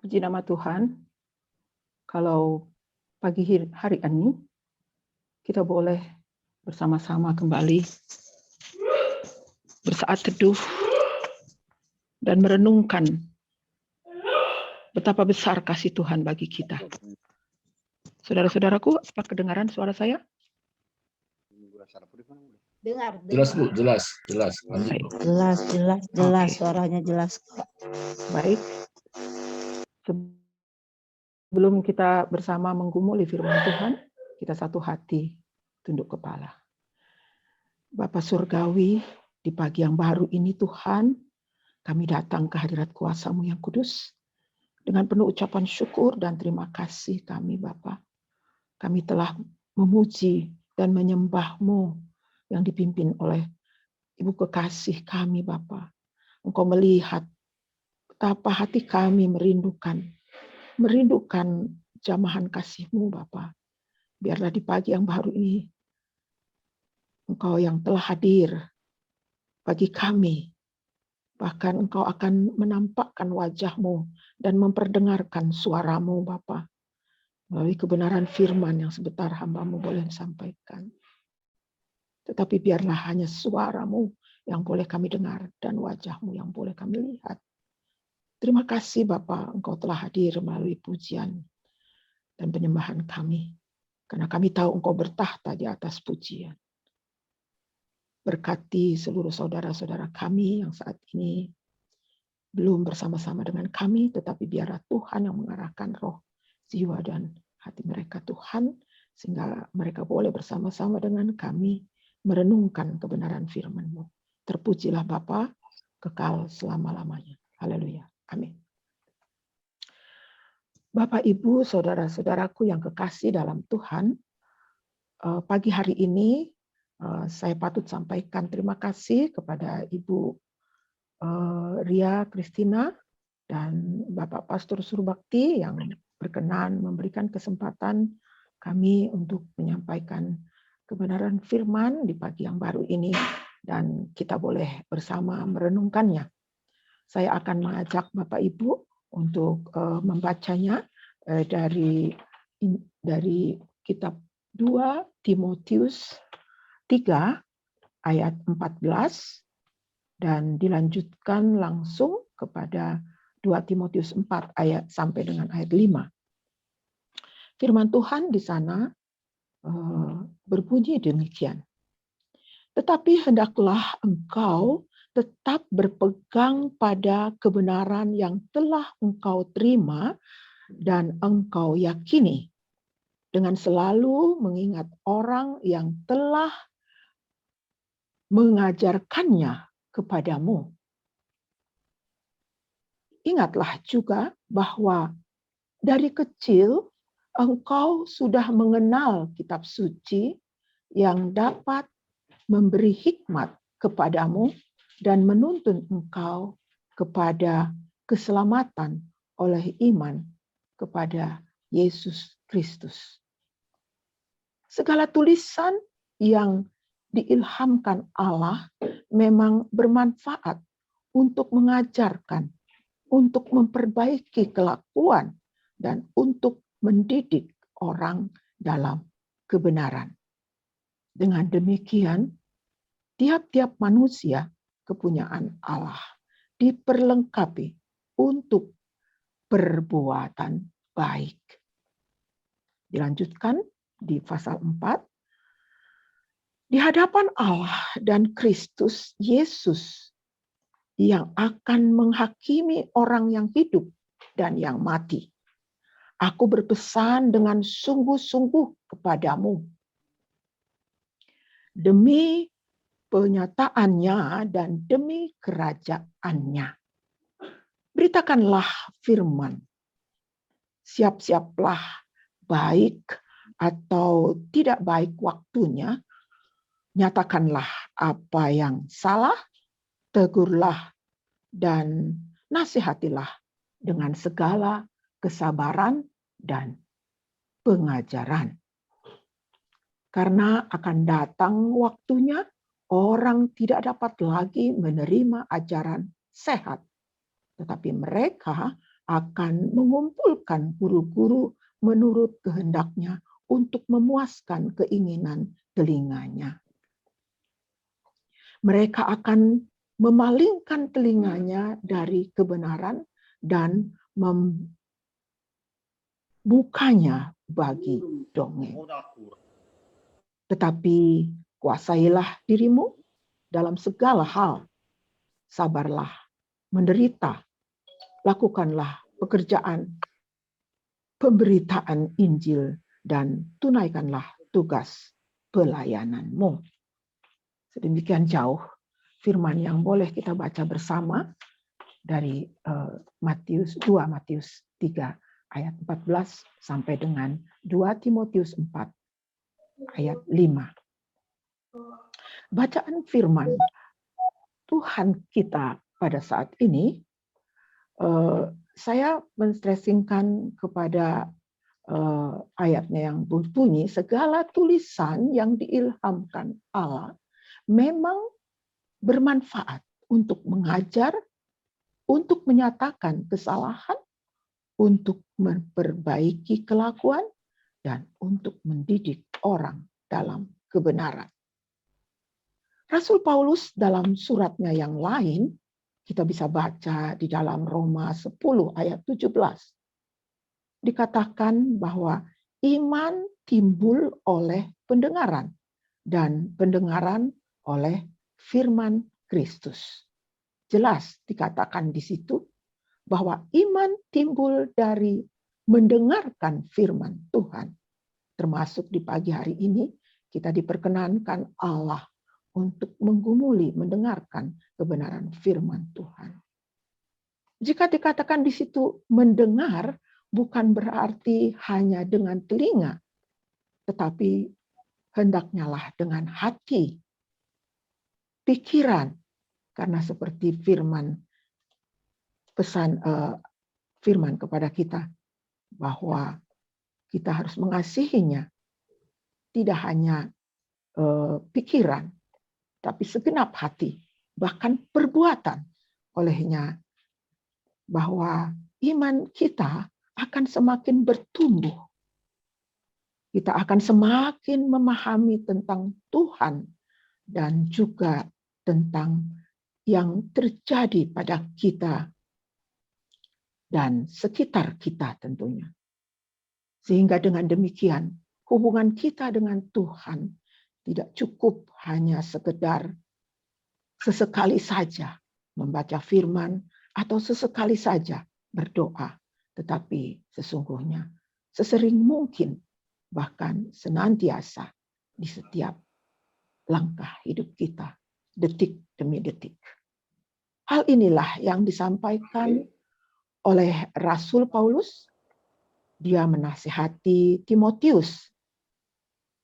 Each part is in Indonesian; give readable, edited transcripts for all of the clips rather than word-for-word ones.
Puji nama Tuhan, kalau pagi hari ini kita boleh bersama-sama kembali bersaat teduh dan merenungkan betapa besar kasih Tuhan bagi kita. Saudara-saudaraku, apa kedengaran suara saya? Dengar. Jelas Bu, jelas. Baik. Jelas, Oke. suaranya jelas. Baik. Sebelum kita bersama menggumuli firman Tuhan, kita satu hati tunduk kepala. Bapa Surgawi, di pagi yang baru ini Tuhan, kami datang ke hadirat kuasa-Mu yang kudus dengan penuh ucapan syukur dan terima kasih kami Bapa. Kami telah memuji dan menyembah-Mu yang dipimpin oleh Ibu kekasih kami Bapa. Engkau melihat betapa hati kami merindukan jamahan kasih-Mu Bapa. Biarlah di pagi yang baru ini Engkau yang telah hadir bagi kami. Bahkan Engkau akan menampakkan wajah-Mu dan memperdengarkan suara-Mu Bapa. Melalui kebenaran firman yang sebentar hamba-Mu boleh sampaikan. Tetapi biarlah hanya suara-Mu yang boleh kami dengar dan wajah-Mu yang boleh kami lihat. Terima kasih Bapa, Engkau telah hadir melalui pujian dan penyembahan kami. Karena kami tahu Engkau bertahta di atas pujian. Berkati seluruh saudara-saudara kami yang saat ini belum bersama-sama dengan kami, tetapi biarlah Tuhan yang mengarahkan roh, jiwa, dan hati mereka Tuhan, sehingga mereka boleh bersama-sama dengan kami merenungkan kebenaran firman-Mu. Terpujilah Bapa, kekal selama-lamanya. Haleluya. Amin. Bapak, Ibu, saudara-saudaraku yang kekasih dalam Tuhan, pagi hari ini saya patut sampaikan terima kasih kepada Ibu Ria Kristina dan Bapak Pastor Surbakti yang berkenan memberikan kesempatan kami untuk menyampaikan kebenaran firman di pagi yang baru ini dan kita boleh bersama merenungkannya. Saya akan mengajak Bapak Ibu untuk membacanya dari kitab 2 Timotius 3 ayat 14 dan dilanjutkan langsung kepada 2 Timotius 4 ayat sampai dengan ayat 5. Firman Tuhan di sana berbunyi demikian. Tetapi hendaklah engkau tetap berpegang pada kebenaran yang telah engkau terima dan engkau yakini, dengan selalu mengingat orang yang telah mengajarkannya kepadamu. Ingatlah juga bahwa dari kecil engkau sudah mengenal kitab suci yang dapat memberi hikmat kepadamu dan menuntun engkau kepada keselamatan oleh iman kepada Yesus Kristus. Segala tulisan yang diilhamkan Allah memang bermanfaat untuk mengajarkan, untuk memperbaiki kelakuan, dan untuk mendidik orang dalam kebenaran. Dengan demikian, tiap-tiap manusia kepunyaan Allah diperlengkapi untuk perbuatan baik. Dilanjutkan di pasal 4. Di hadapan Allah dan Kristus Yesus yang akan menghakimi orang yang hidup dan yang mati. Aku berpesan dengan sungguh-sungguh kepadamu demi penyataannya dan demi kerajaannya. Beritakanlah firman. Siap-siaplah baik atau tidak baik waktunya. Nyatakanlah apa yang salah, tegurlah dan nasihatilah dengan segala kesabaran dan pengajaran. Karena akan datang waktunya orang tidak dapat lagi menerima ajaran sehat, tetapi mereka akan mengumpulkan guru-guru menurut kehendaknya untuk memuaskan keinginan telinganya. Mereka akan memalingkan telinganya dari kebenaran dan membukanya bagi dongeng. Tetapi kuasailah dirimu dalam segala hal. Sabarlah, menderita, lakukanlah pekerjaan pemberitaan Injil dan tunaikanlah tugas pelayananmu. Sedemikian jauh firman yang boleh kita baca bersama dari Matius 3 ayat 14 sampai dengan 2 Timotius 4 ayat 5. Bacaan firman Tuhan kita pada saat ini, saya menstressingkan kepada ayatnya yang berbunyi, segala tulisan yang diilhamkan Allah memang bermanfaat untuk mengajar, untuk menyatakan kesalahan, untuk memperbaiki kelakuan, dan untuk mendidik orang dalam kebenaran. Rasul Paulus dalam suratnya yang lain, kita bisa baca di dalam Roma 10 ayat 17. Dikatakan bahwa iman timbul oleh pendengaran, dan pendengaran oleh firman Kristus. Jelas dikatakan di situ bahwa iman timbul dari mendengarkan firman Tuhan. Termasuk di pagi hari ini kita diperkenankan Allah untuk menggumuli, mendengarkan kebenaran firman Tuhan. Jika dikatakan di situ mendengar, bukan berarti hanya dengan telinga, tetapi hendaknya lah dengan hati, pikiran, karena seperti firman firman kepada kita bahwa kita harus mengasihinya tidak hanya pikiran, tapi segenap hati, bahkan perbuatan. Olehnya bahwa iman kita akan semakin bertumbuh. Kita akan semakin memahami tentang Tuhan dan juga tentang yang terjadi pada kita dan sekitar kita tentunya. Sehingga dengan demikian hubungan kita dengan Tuhan tidak cukup hanya sekedar sesekali saja membaca firman atau sesekali saja berdoa, tetapi sesungguhnya sesering mungkin, bahkan senantiasa di setiap langkah hidup kita, detik demi detik. Hal inilah yang disampaikan oleh Rasul Paulus. Dia menasihati Timotius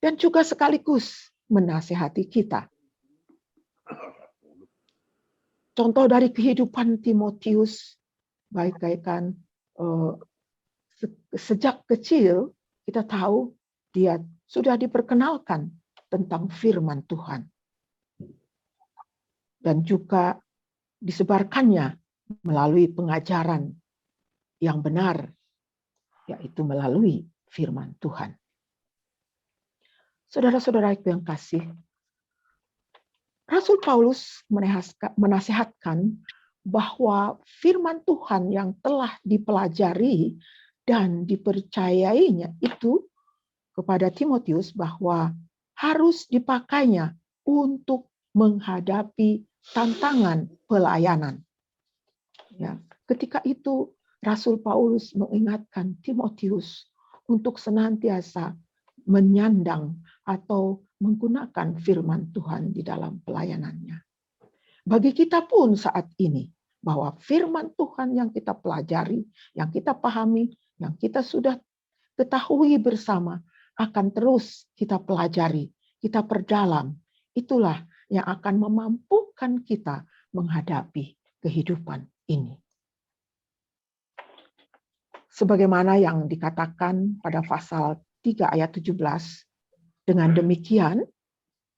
dan juga sekaligus menasihati kita. Contoh dari kehidupan Timotius, bagaikan sejak kecil kita tahu dia sudah diperkenalkan tentang firman Tuhan. Dan juga disebarkannya melalui pengajaran yang benar, yaitu melalui firman Tuhan. Saudara-saudara yang kasih, Rasul Paulus menasihatkan bahwa firman Tuhan yang telah dipelajari dan dipercayainya itu kepada Timotius bahwa harus dipakainya untuk menghadapi tantangan pelayanan. Ya, ketika itu Rasul Paulus mengingatkan Timotius untuk senantiasa menyandang atau menggunakan firman Tuhan di dalam pelayanannya. Bagi kita pun saat ini, bahwa firman Tuhan yang kita pelajari, yang kita pahami, yang kita sudah ketahui bersama, akan terus kita pelajari, kita perdalam. Itulah yang akan memampukan kita menghadapi kehidupan ini. Sebagaimana yang dikatakan pada pasal 3 ayat 17, dengan demikian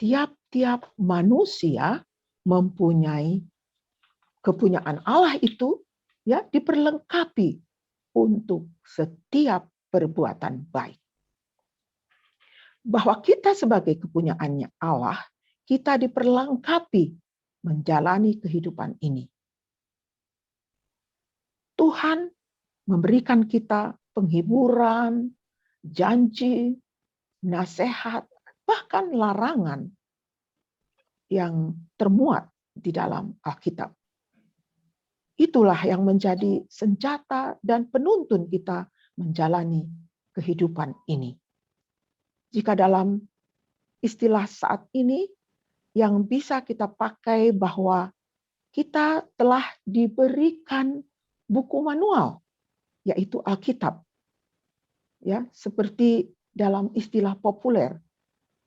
tiap-tiap manusia mempunyai kepunyaan Allah itu ya diperlengkapi untuk setiap perbuatan baik. Bahwa kita sebagai kepunyaannya Allah, kita diperlengkapi menjalani kehidupan ini. Tuhan memberikan kita penghiburan, janji, nasihat, bahkan larangan yang termuat di dalam Alkitab. Itulah yang menjadi senjata dan penuntun kita menjalani kehidupan ini. Jika dalam istilah saat ini yang bisa kita pakai bahwa kita telah diberikan buku manual, yaitu Alkitab. Ya, seperti dalam istilah populer,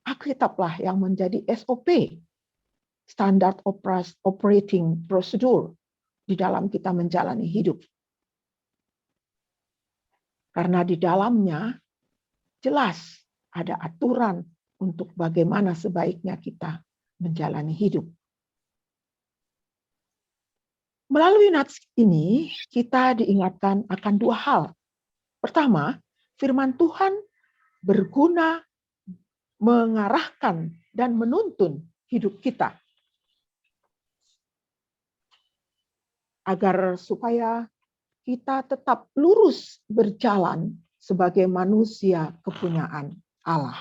Alkitablah yang menjadi SOP, Standard Operating Procedure, di dalam kita menjalani hidup. Karena di dalamnya jelas ada aturan untuk bagaimana sebaiknya kita menjalani hidup. Melalui nats ini kita diingatkan akan dua hal. Pertama, firman Tuhan berguna mengarahkan dan menuntun hidup kita. Agar supaya kita tetap lurus berjalan sebagai manusia kepunyaan Allah.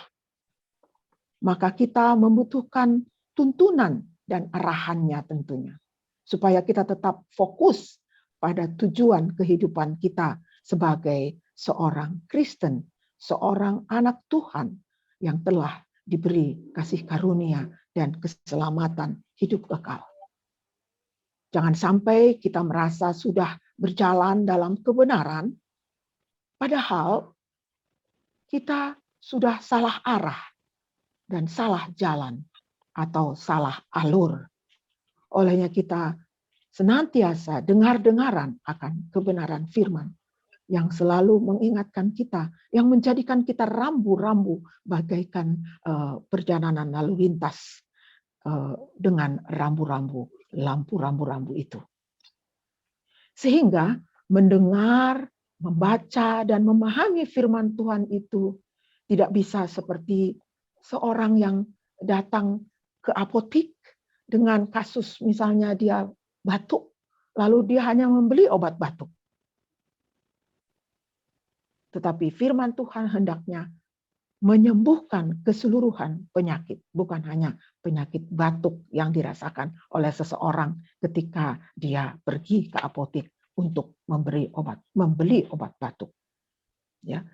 Maka kita membutuhkan tuntunan dan arahannya tentunya. Supaya kita tetap fokus pada tujuan kehidupan kita sebagai seorang Kristen, seorang anak Tuhan yang telah diberi kasih karunia dan keselamatan hidup kekal. Jangan sampai kita merasa sudah berjalan dalam kebenaran, padahal kita sudah salah arah dan salah jalan atau salah alur. Olehnya kita senantiasa dengar-dengaran akan kebenaran firman yang selalu mengingatkan kita, yang menjadikan kita rambu-rambu bagaikan perjalanan lalu lintas dengan rambu-rambu, lampu rambu-rambu itu. Sehingga mendengar, membaca, dan memahami firman Tuhan itu tidak bisa seperti seorang yang datang ke apotik dengan kasus misalnya dia batuk, lalu dia hanya membeli obat batuk. Tetapi firman Tuhan hendaknya menyembuhkan keseluruhan penyakit, bukan hanya penyakit batuk yang dirasakan oleh seseorang ketika dia pergi ke apotik untuk membeli obat batuk. Ya.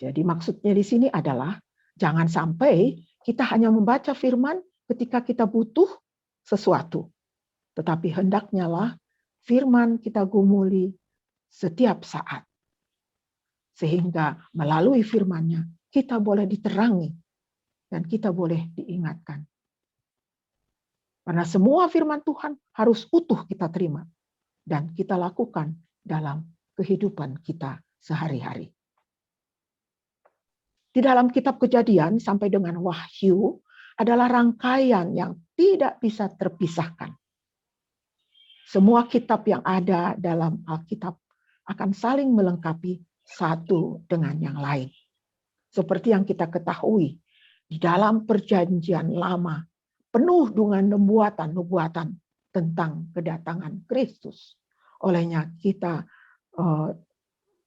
Jadi maksudnya di sini adalah jangan sampai kita hanya membaca firman ketika kita butuh sesuatu, tetapi hendaknya lah firman kita gumuli setiap saat. Sehingga melalui firman-Nya kita boleh diterangi dan kita boleh diingatkan. Karena semua firman Tuhan harus utuh kita terima dan kita lakukan dalam kehidupan kita sehari-hari. Di dalam kitab Kejadian sampai dengan Wahyu adalah rangkaian yang tidak bisa terpisahkan. Semua kitab yang ada dalam Alkitab akan saling melengkapi satu dengan yang lain. Seperti yang kita ketahui, di dalam perjanjian lama, penuh dengan nubuatan-nubuatan tentang kedatangan Kristus. Olehnya kita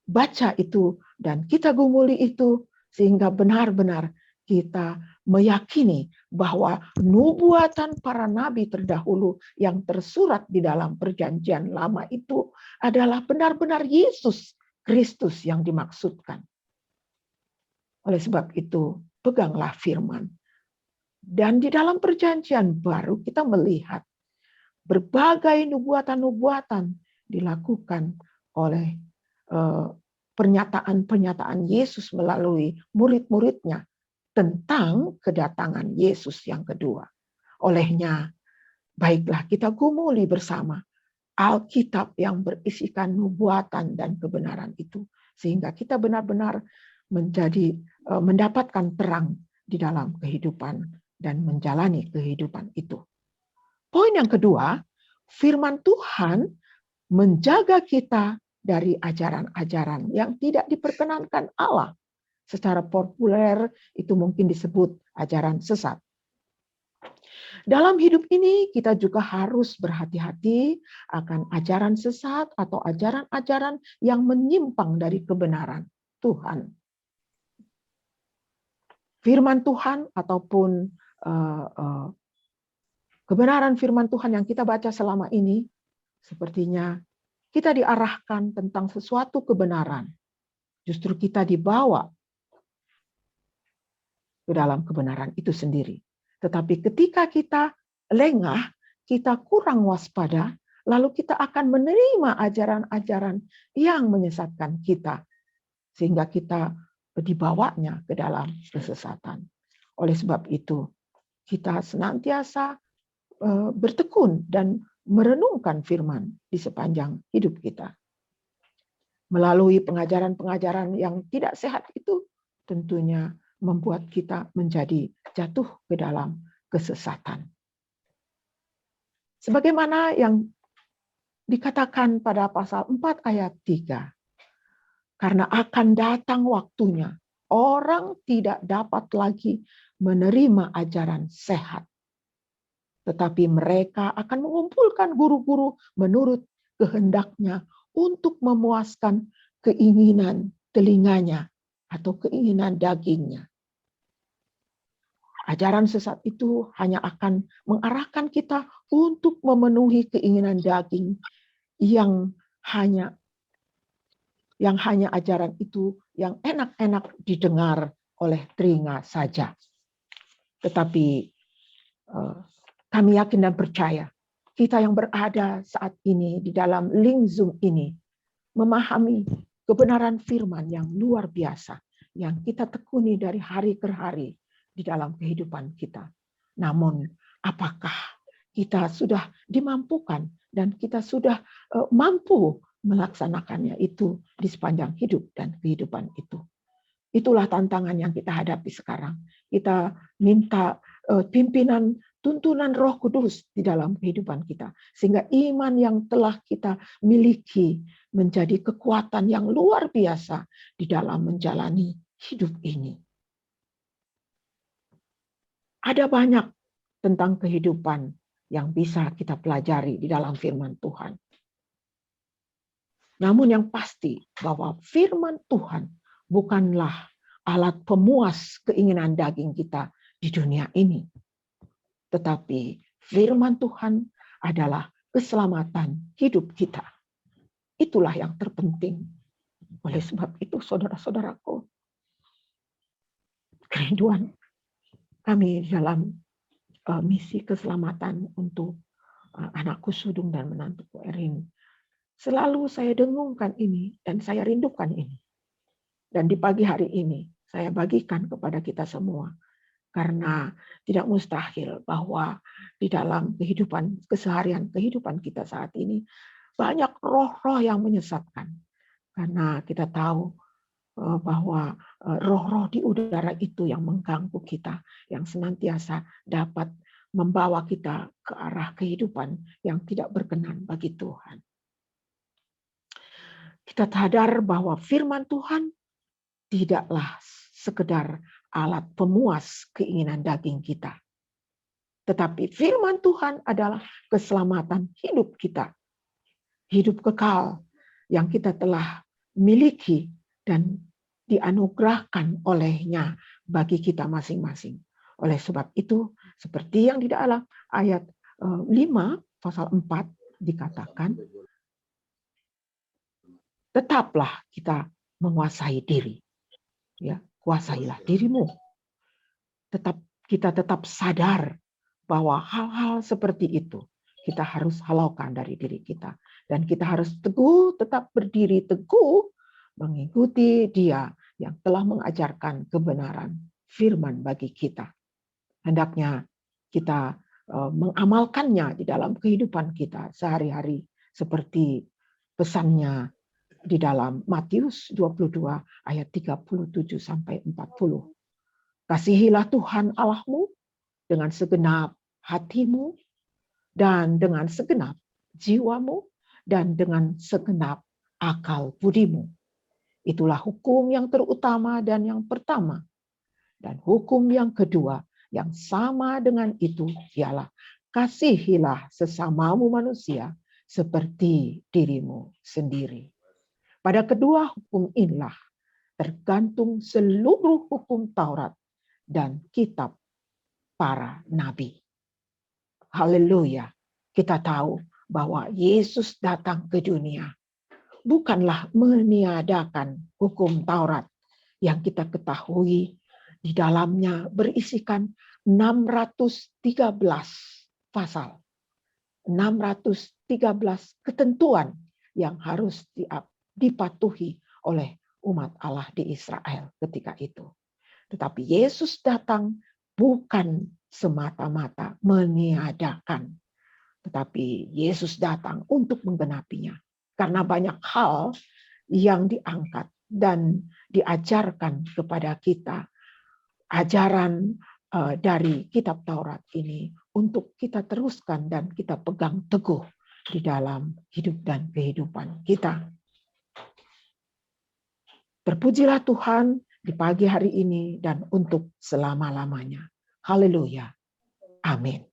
baca itu dan kita gumuli itu, sehingga benar-benar kita meyakini bahwa nubuatan para nabi terdahulu yang tersurat di dalam perjanjian lama itu adalah benar-benar Yesus Kristus yang dimaksudkan. Oleh sebab itu, peganglah firman. Dan di dalam perjanjian baru kita melihat berbagai nubuatan-nubuatan dilakukan oleh pernyataan-pernyataan Yesus melalui murid-muridnya tentang kedatangan Yesus yang kedua. Olehnya, baiklah kita gumuli bersama Alkitab yang berisikan nubuatan dan kebenaran itu, sehingga kita benar-benar mendapatkan terang di dalam kehidupan dan menjalani kehidupan itu. Poin yang kedua, firman Tuhan menjaga kita dari ajaran-ajaran yang tidak diperkenankan Allah. Secara populer itu mungkin disebut ajaran sesat. Dalam hidup ini kita juga harus berhati-hati akan ajaran sesat atau ajaran-ajaran yang menyimpang dari kebenaran Tuhan. Firman Tuhan ataupun kebenaran firman Tuhan yang kita baca selama ini, sepertinya kita diarahkan tentang sesuatu kebenaran. Justru kita dibawa ke dalam kebenaran itu sendiri. Tetapi ketika kita lengah, kita kurang waspada, lalu kita akan menerima ajaran-ajaran yang menyesatkan kita. Sehingga kita dibawanya ke dalam kesesatan. Oleh sebab itu, kita senantiasa bertekun dan merenungkan firman di sepanjang hidup kita. Melalui pengajaran-pengajaran yang tidak sehat itu tentunya membuat kita menjadi jatuh ke dalam kesesatan. Sebagaimana yang dikatakan pada pasal 4 ayat 3. Karena akan datang waktunya, orang tidak dapat lagi menerima ajaran sehat. Tetapi mereka akan mengumpulkan guru-guru menurut kehendaknya untuk memuaskan keinginan telinganya atau keinginan dagingnya. Ajaran sesat itu hanya akan mengarahkan kita untuk memenuhi keinginan daging yang hanya ajaran itu yang enak-enak didengar oleh telinga saja. Tetapi kami yakin dan percaya, kita yang berada saat ini di dalam link Zoom ini, memahami kebenaran firman yang luar biasa, yang kita tekuni dari hari ke hari di dalam kehidupan kita. Namun, apakah kita sudah dimampukan dan kita sudah mampu melaksanakannya itu di sepanjang hidup dan kehidupan itu? Itulah tantangan yang kita hadapi sekarang. Kita minta pimpinan tuntunan Roh Kudus di dalam kehidupan kita. Sehingga iman yang telah kita miliki menjadi kekuatan yang luar biasa di dalam menjalani hidup ini. Ada banyak tentang kehidupan yang bisa kita pelajari di dalam firman Tuhan. Namun yang pasti bahwa firman Tuhan bukanlah alat pemuas keinginan daging kita di dunia ini. Tetapi firman Tuhan adalah keselamatan hidup kita. Itulah yang terpenting. Oleh sebab itu, saudara-saudaraku, kerinduan kami dalam misi keselamatan untuk anakku Sudung dan menantuku Erin. Selalu saya dengungkan ini dan saya rindukan ini. Dan di pagi hari ini saya bagikan kepada kita semua. Karena tidak mustahil bahwa di dalam kehidupan keseharian, kehidupan kita saat ini, banyak roh-roh yang menyesatkan. Karena kita tahu bahwa roh-roh di udara itu yang mengganggu kita, yang senantiasa dapat membawa kita ke arah kehidupan yang tidak berkenan bagi Tuhan. Kita sadar bahwa firman Tuhan tidaklah sekedar alat pemuas keinginan daging kita. Tetapi firman Tuhan adalah keselamatan hidup kita. Hidup kekal yang kita telah miliki dan dianugerahkan olehnya bagi kita masing-masing. Oleh sebab itu, seperti yang di dalam ayat 5 pasal 4 dikatakan, tetaplah kita menguasai diri. Ya, kuasailah dirimu. Kita tetap sadar bahwa hal-hal seperti itu kita harus halaukan dari diri kita. Dan kita harus teguh, tetap berdiri teguh mengikuti Dia yang telah mengajarkan kebenaran firman bagi kita. Hendaknya kita mengamalkannya di dalam kehidupan kita sehari-hari seperti pesannya di dalam Matius 22 ayat 37 sampai 40. Kasihilah Tuhan Allahmu dengan segenap hatimu dan dengan segenap jiwamu dan dengan segenap akal budimu. Itulah hukum yang terutama dan yang pertama. Dan hukum yang kedua yang sama dengan itu ialah kasihilah sesamamu manusia seperti dirimu sendiri. Pada kedua hukum inilah tergantung seluruh hukum Taurat dan kitab para nabi. Haleluya. Kita tahu bahwa Yesus datang ke dunia bukanlah meniadakan hukum Taurat yang kita ketahui di dalamnya berisikan 613 pasal. 613 ketentuan yang harus dipatuhi oleh umat Allah di Israel ketika itu. Tetapi Yesus datang bukan semata-mata meniadakan, tetapi Yesus datang untuk menggenapinya. Karena banyak hal yang diangkat dan diajarkan kepada kita, ajaran dari kitab Taurat ini untuk kita teruskan dan kita pegang teguh di dalam hidup dan kehidupan kita. Terpujilah Tuhan di pagi hari ini dan untuk selama-lamanya. Haleluya. Amin.